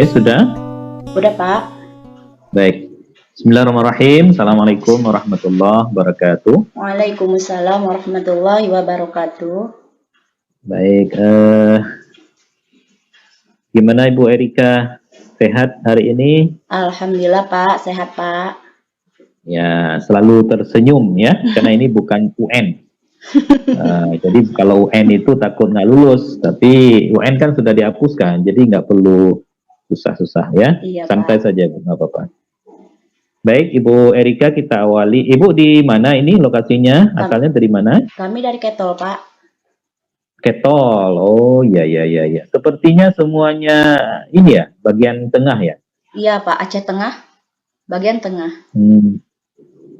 Oke, sudah? Udah, Pak. Baik. Bismillahirrahmanirrahim. Assalamualaikum warahmatullahi wabarakatuh. Waalaikumsalam warahmatullahi wabarakatuh. Baik, gimana Ibu Erika? Sehat hari ini? Alhamdulillah, Pak. Sehat, Pak. Ya, selalu tersenyum ya, karena ini bukan UN. Jadi kalau UN itu takut nggak lulus, tapi UN kan sudah dihapuskan, jadi nggak perlu susah-susah ya. Iya, Santai Pak. saja, nggak apa-apa. Baik, Ibu Erika, kita awali. Ibu di mana ini lokasinya? Asalnya dari mana? Kami dari Ketol, Pak. Ketol. Oh, ya, ya, ya, ya. Sepertinya semuanya ini ya, bagian tengah ya. Iya, Pak. Aceh Tengah, bagian tengah.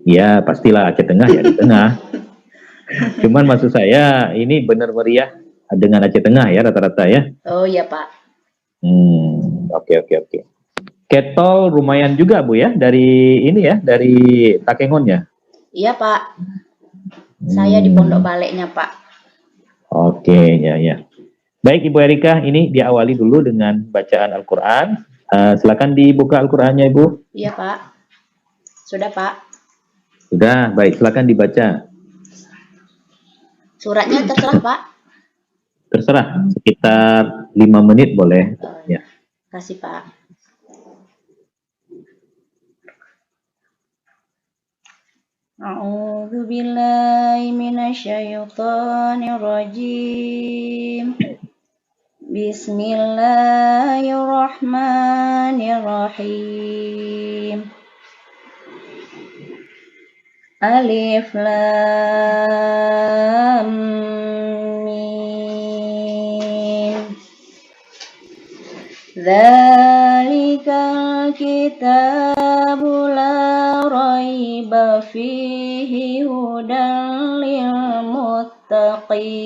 Ya, pastilah Aceh Tengah ya di tengah. Cuman maksud saya ini benar meriah dengan Aceh Tengah ya rata-rata ya. Oh, iya, Pak. Oke, oke, oke. Ketol lumayan juga Bu ya dari ini ya, dari Takengon ya. Iya, Pak. Saya di Pondok Baleknya, Pak. Oke, ya, ya. Baik Ibu Erika, ini diawali dulu dengan bacaan Al-Quran. Silakan dibuka Al-Qurannya Ibu. Iya, Pak. Sudah, Pak. Sudah, baik. Silakan dibaca. Suratnya terserah, Pak. Terserah, sekitar 5 menit boleh. Ya. Kasih, Pak. A'udzu billahi minasyaitonir rajim. Bismillahirrahmanirrahim. Alif Lam Mim. Dzalikal kitabu la raiba fihi hudan lil muttaqin.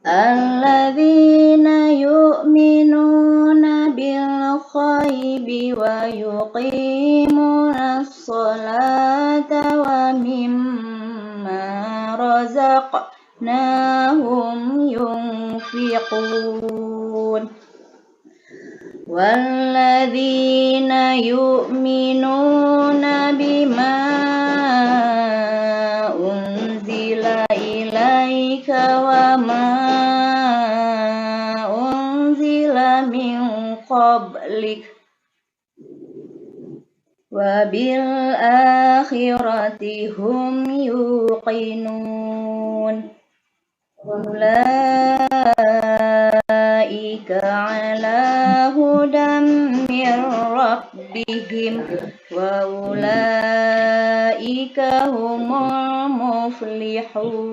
Alladzina yu'minuna bil ghaibi wa yuqimuna sholata wa mimma razaqnahum yunfiqun. Walladzina yu'minuna bima unzila ilaika wa ma unzila min qablik wa bil akhirati hum yuqinun. Ulaika ala hudam mir rabbihim wa ulaika humul muflihun.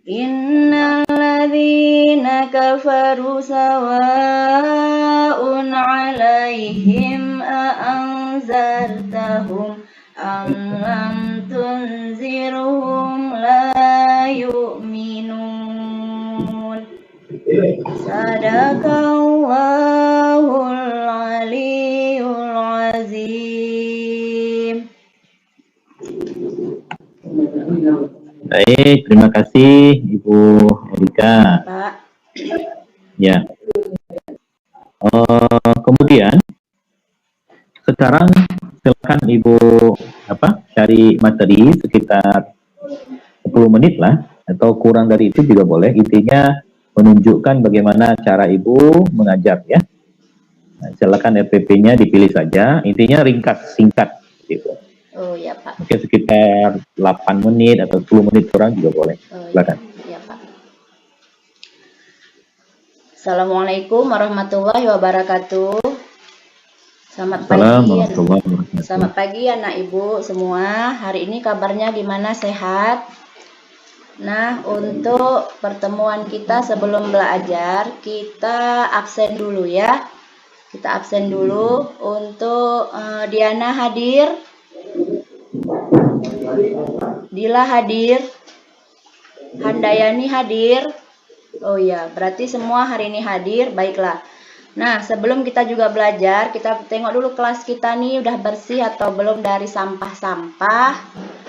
Innal ladzina kafaru sawa'un 'alaihim a anzartahum am lam tunzirhum la yu'minun. Sadaqallahul aliyyul azim. Baik, terima kasih Ibu Erika. Pak. Ya. Kemudian sekarang silakan Ibu cari materi sekitar 10 menit lah atau kurang dari itu juga boleh. Intinya menunjukkan bagaimana cara Ibu mengajar ya. Nah, silakan RPP-nya dipilih saja. Intinya ringkas, singkat gitu. Oh ya, Pak. Mungkin sekitar 8 menit atau 10 menit kurang juga boleh. Silakan. Ya, Pak. Assalamualaikum warahmatullahi wabarakatuh. Selamat pagi. Selamat pagi anak ibu semua. Hari ini kabarnya gimana? Sehat? Nah, untuk pertemuan kita sebelum belajar, kita absen dulu ya. Kita absen dulu untuk Diana hadir. Dila hadir. Handayani hadir. Oh ya, berarti semua hari ini hadir. Baiklah. Nah, sebelum kita juga belajar, kita tengok dulu kelas kita nih udah bersih atau belum dari sampah-sampah.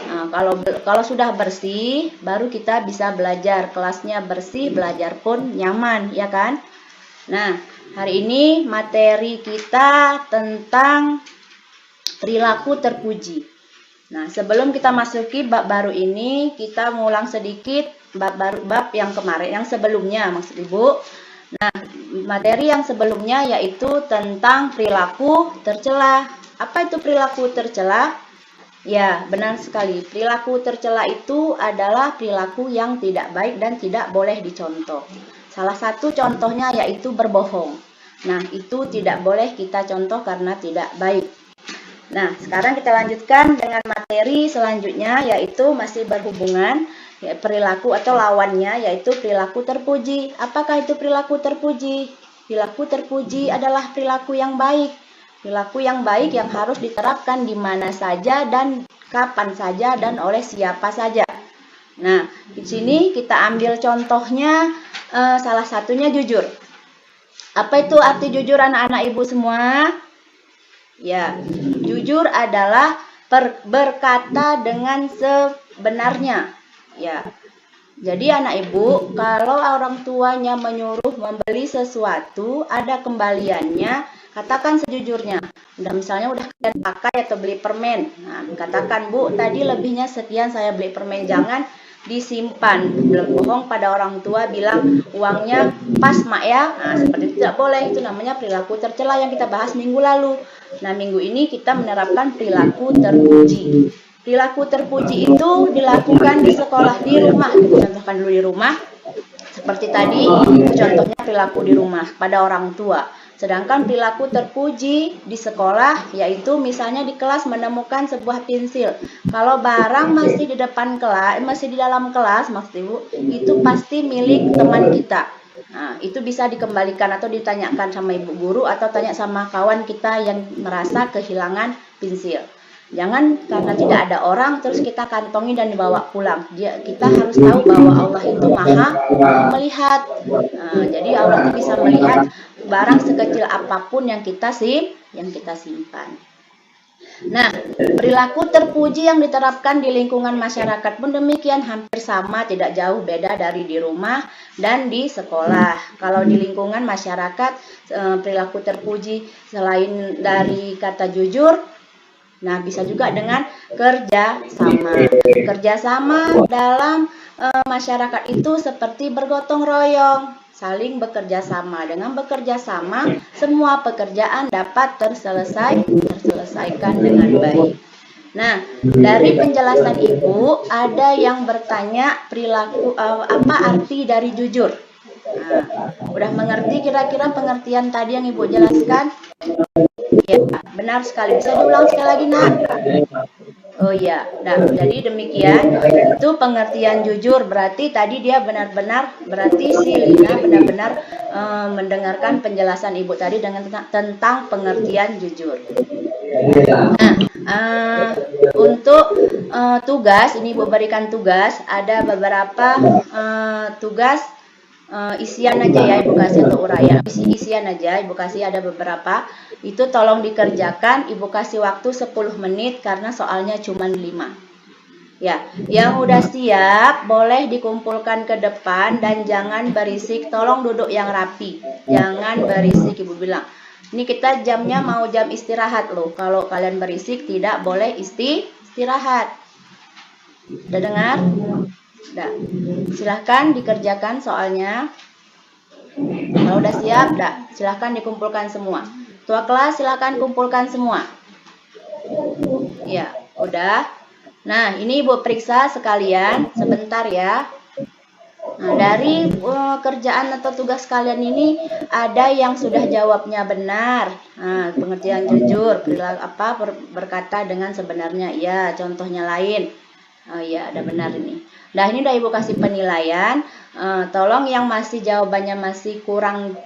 Nah, Kalau sudah bersih, baru kita bisa belajar. Kelasnya bersih, belajar pun nyaman, ya kan? Nah, hari ini materi kita tentang perilaku terpuji. Nah, sebelum kita masuki bab baru ini, kita ngulang sedikit bab yang kemarin, yang sebelumnya, maksud Ibu. Nah, materi yang sebelumnya yaitu tentang perilaku tercela. Apa itu perilaku tercela? Ya, benar sekali. Perilaku tercela itu adalah perilaku yang tidak baik dan tidak boleh dicontoh. Salah satu contohnya yaitu berbohong. Nah, itu tidak boleh kita contoh karena tidak baik. Nah, sekarang kita lanjutkan dengan materi selanjutnya, yaitu masih berhubungan ya, perilaku atau lawannya, yaitu perilaku terpuji. Apakah itu perilaku terpuji? Perilaku terpuji adalah perilaku yang baik. Perilaku yang baik yang harus diterapkan di mana saja dan kapan saja dan oleh siapa saja. Nah, di sini kita ambil contohnya, salah satunya jujur. Apa itu arti jujur anak-anak Ibu semua? Ya, jujur adalah berkata dengan sebenarnya. Ya, jadi anak Ibu, kalau orang tuanya menyuruh membeli sesuatu, ada kembaliannya. Katakan sejujurnya. Misalnya udah kalian pakai atau beli permen. Nah, katakan, Bu, tadi lebihnya sekian saya beli permen. Jangan disimpan. Bohong pada orang tua, bilang uangnya pas, Mak ya. Nah, seperti itu tidak boleh. Itu namanya perilaku tercela yang kita bahas minggu lalu. Nah, minggu ini kita menerapkan perilaku terpuji. Perilaku terpuji itu dilakukan di sekolah, di rumah. Kita contohkan dulu di rumah. Seperti tadi, contohnya perilaku di rumah pada orang tua. Sedangkan perilaku terpuji di sekolah, yaitu misalnya di kelas menemukan sebuah pensil. Kalau barang masih di depan kelas, masih di dalam kelas, maksud Ibu, itu pasti milik teman kita. Nah, itu bisa dikembalikan atau ditanyakan sama ibu guru atau tanya sama kawan kita yang merasa kehilangan pensil. Jangan karena tidak ada orang terus kita kantongi dan dibawa pulang. Kita harus tahu bahwa Allah itu maha melihat. Nah, jadi Allah itu bisa melihat barang sekecil apapun yang kita simpan. Nah, perilaku terpuji yang diterapkan di lingkungan masyarakat pun demikian, hampir sama, tidak jauh beda dari di rumah dan di sekolah. Kalau di lingkungan masyarakat, perilaku terpuji selain dari kata jujur, nah bisa juga dengan kerjasama. Kerjasama dalam masyarakat itu seperti bergotong royong, saling bekerja sama. Dengan bekerja sama, semua pekerjaan dapat terselesaikan dengan baik. Nah, dari penjelasan Ibu, ada yang bertanya perilaku apa arti dari jujur. Nah, udah mengerti kira-kira pengertian tadi yang Ibu jelaskan? Ya, benar sekali. Bisa diulang sekali lagi, Nak? Oh iya, nah jadi demikian, itu pengertian jujur. Berarti tadi dia benar-benar, berarti si Lina benar-benar mendengarkan penjelasan Ibu tadi dengan tentang pengertian jujur. Nah, untuk tugas, ini Ibu berikan tugas, ada beberapa tugas isian aja ya Ibu kasih untuk uraian, isian aja Ibu kasih, ada beberapa. Itu tolong dikerjakan, Ibu kasih waktu 10 menit karena soalnya cuma 5. Ya, yang udah siap boleh dikumpulkan ke depan dan jangan berisik, tolong duduk yang rapi. Jangan berisik, Ibu bilang. Ini kita jamnya mau jam istirahat loh. Kalau kalian berisik tidak boleh istirahat. Udah dengar? Udah. Silahkan dikerjakan soalnya. Kalau udah siap, silahkan dikumpulkan semua. Tua kelas silahkan kumpulkan semua. Ya, udah. Nah, ini Ibu periksa sekalian sebentar ya. Nah, dari kerjaan atau tugas kalian ini ada yang sudah jawabnya benar. Nah, pengertian jujur, berkata dengan sebenarnya. Ya, contohnya lain. Oh iya, ada benar ini. Nah, ini udah Ibu kasih penilaian. Tolong yang masih jawabannya masih kurang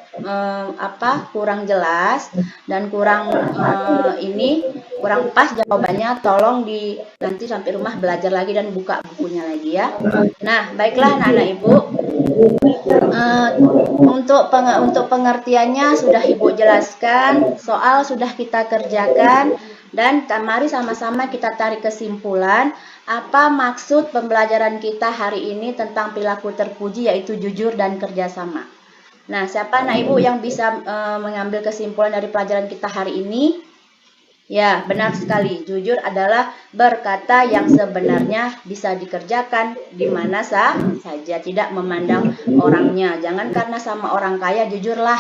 kurang jelas dan kurang kurang pas jawabannya, tolong nanti sampai rumah belajar lagi dan buka bukunya lagi ya. Nah, baiklah anak-anak Ibu. Untuk pengertiannya sudah Ibu jelaskan, soal sudah kita kerjakan. Dan mari sama-sama kita tarik kesimpulan apa maksud pembelajaran kita hari ini tentang perilaku terpuji, yaitu jujur dan kerjasama. Nah, siapa anak ibu yang bisa mengambil kesimpulan dari pelajaran kita hari ini? Ya, benar sekali. Jujur adalah berkata yang sebenarnya, bisa dikerjakan di mana saja, tidak memandang orangnya. Jangan karena sama orang kaya jujurlah,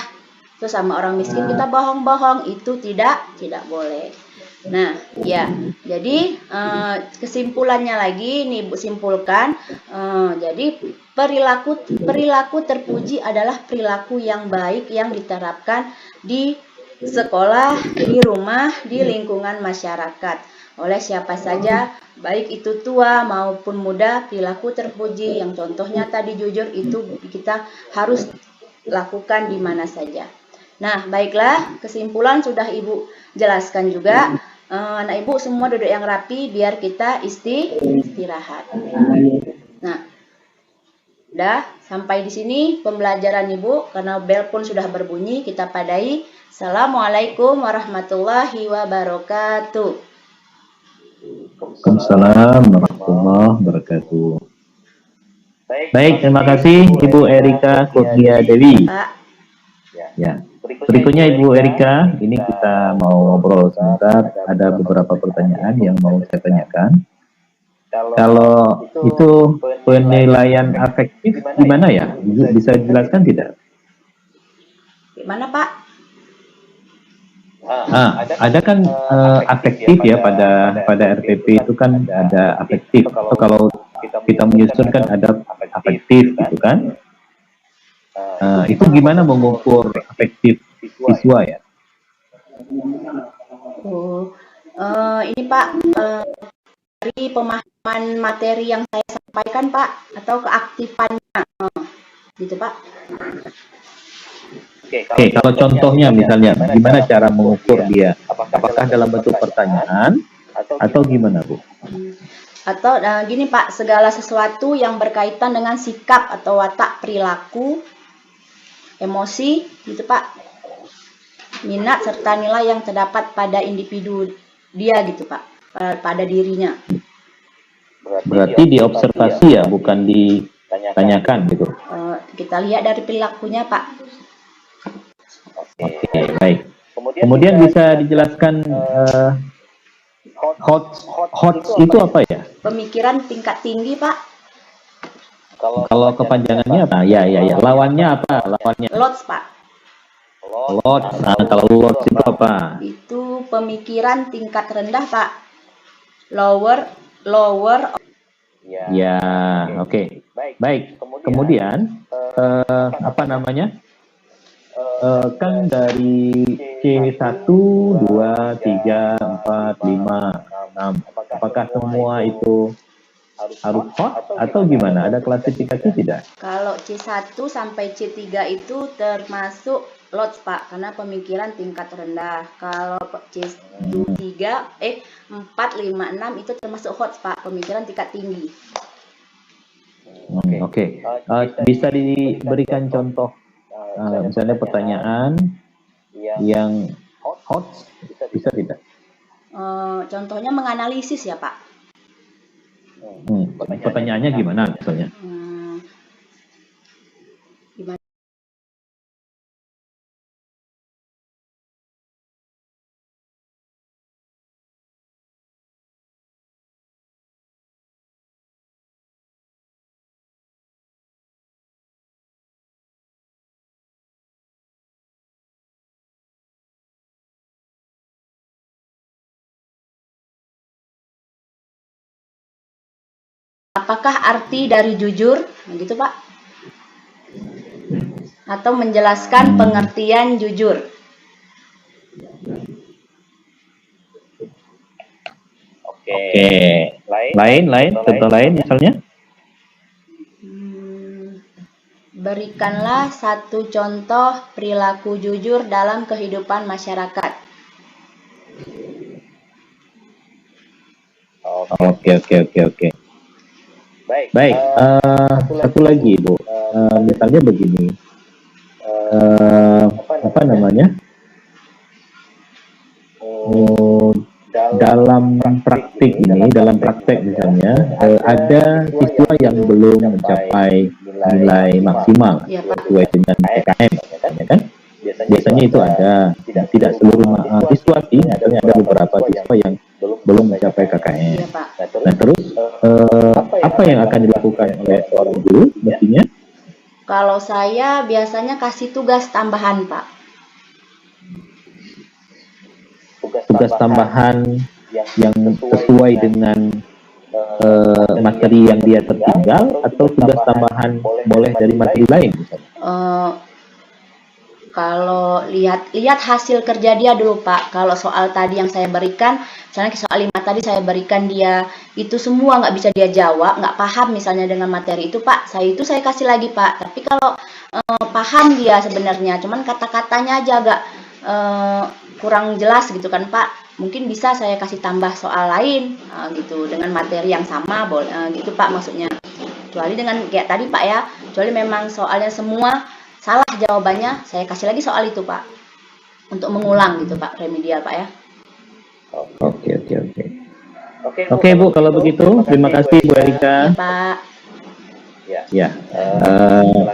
terus sama orang miskin kita bohong-bohong, itu tidak boleh. Nah, ya, jadi kesimpulannya lagi nih Bu simpulkan. Jadi perilaku terpuji adalah perilaku yang baik yang diterapkan di sekolah, di rumah, di lingkungan masyarakat oleh siapa saja, baik itu tua maupun muda. Perilaku terpuji yang contohnya tadi jujur itu kita harus lakukan di mana saja. Nah, baiklah, kesimpulan sudah Ibu jelaskan juga. Anak Ibu semua duduk yang rapi biar kita istirahat. Nah, udah sampai di sini pembelajaran Ibu, karena bel pun sudah berbunyi, kita padai. Assalamualaikum warahmatullahi wabarakatuh. Waalaikumsalam warahmatullahi wabarakatuh. Baik, terima kasih Ibu Erika Kurnia Dewi. Pak. Ya. Berikutnya Ibu Erika, ini kita mau ngobrol sebentar. Ada beberapa pertanyaan yang mau saya tanyakan. Kalau itu penilaian afektif gimana ya? Bisa dijelaskan tidak? Gimana Pak? Ada kan afektif ya pada RPP itu kan ada afektif. Atau kalau kita menyusun kan ada afektif gitu kan? Itu gimana mengukur afektif siswa ya? Ini Pak, dari pemahaman materi yang saya sampaikan Pak, atau keaktifannya, gitu Pak. Oke, kalau contohnya misalnya, gimana cara mengukur dia? Apakah dalam bentuk pertanyaan atau gimana Bu? Atau gini Pak, segala sesuatu yang berkaitan dengan sikap atau watak perilaku, emosi, gitu Pak, minat serta nilai yang terdapat pada individu dia gitu Pak, pada dirinya. Berarti diobservasi ya, bukan ditanyakan gitu. Kita lihat dari perilakunya Pak. Oke, baik. Kemudian bisa dijelaskan HOTS itu apa ya? Pemikiran tingkat tinggi Pak. Kalau kepanjangannya apa? Ya. Lawannya apa? Lawannya? LOTS Pak. LOTS. Nah, kalau LOTS itu apa? Itu pemikiran tingkat rendah Pak. Lower. Ya, oke. Baik. Kemudian apa namanya? Kan dari C1, 2, 3, 4, 5, 6. Apakah semua itu harus hot atau gimana? Ada klasifikasi tidak? Kalau C1 sampai C3 itu termasuk LOTS Pak, karena pemikiran tingkat rendah. Kalau C3, 4, 5, 6 itu termasuk HOTS Pak, pemikiran tingkat tinggi. Oke. Bisa diberikan contoh, misalnya pertanyaan yang HOTS, bisa tidak? Contohnya menganalisis ya Pak. Pertanyaannya gimana misalnya? Gimana? Apakah arti dari jujur? Gitu Pak. Atau menjelaskan pengertian jujur. Oke. Lain, contoh lain misalnya? Berikanlah satu contoh perilaku jujur dalam kehidupan masyarakat. Oke. Baik. Satu lagi Bu. Misalnya begini. Apa namanya? dalam praktik ini, dalam praktek misalnya, ada siswa yang belum mencapai nilai maksimal Ya, Pak. sesuai dengan PKM, ya kan? Biasanya itu ada, tidak seluruh siswa sih, misalnya ada beberapa siswa yang belum mencapai KKM. Iya, Pak. Nah terus apa yang akan dilakukan oleh seorang guru mestinya? Kalau saya biasanya kasih tugas tambahan, Pak. Tugas tambahan yang sesuai dengan materi yang dia tertinggal, atau tugas tambahan boleh dari materi lain misalnya? Kalau lihat hasil kerja dia dulu, Pak. Kalau soal tadi yang saya berikan, misalnya soal 5 tadi saya berikan dia itu semua nggak bisa dia jawab, nggak paham misalnya dengan materi itu, Pak. Saya kasih lagi, Pak. Tapi kalau paham dia sebenarnya, cuman kata-katanya aja agak kurang jelas gitu kan, Pak. Mungkin bisa saya kasih tambah soal lain gitu dengan materi yang sama, gitu, Pak, maksudnya. Kecuali dengan kayak tadi, Pak, ya. Kecuali memang soalnya semua salah jawabannya, saya kasih lagi soal itu, Pak. Untuk mengulang gitu, Pak, remedial, Pak, ya. Oke. Oke, Bu, kalau begitu terima kasih Bu Erika. Iya, Pak. Ya,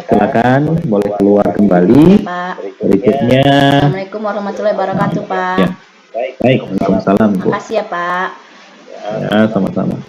silakan boleh keluar kembali. Pak. Berikutnya, Assalamualaikum warahmatullahi wabarakatuh, Pak. ya, baik, Waalaikumsalam Bu. Makasih ya, Pak. Ya, sama-sama.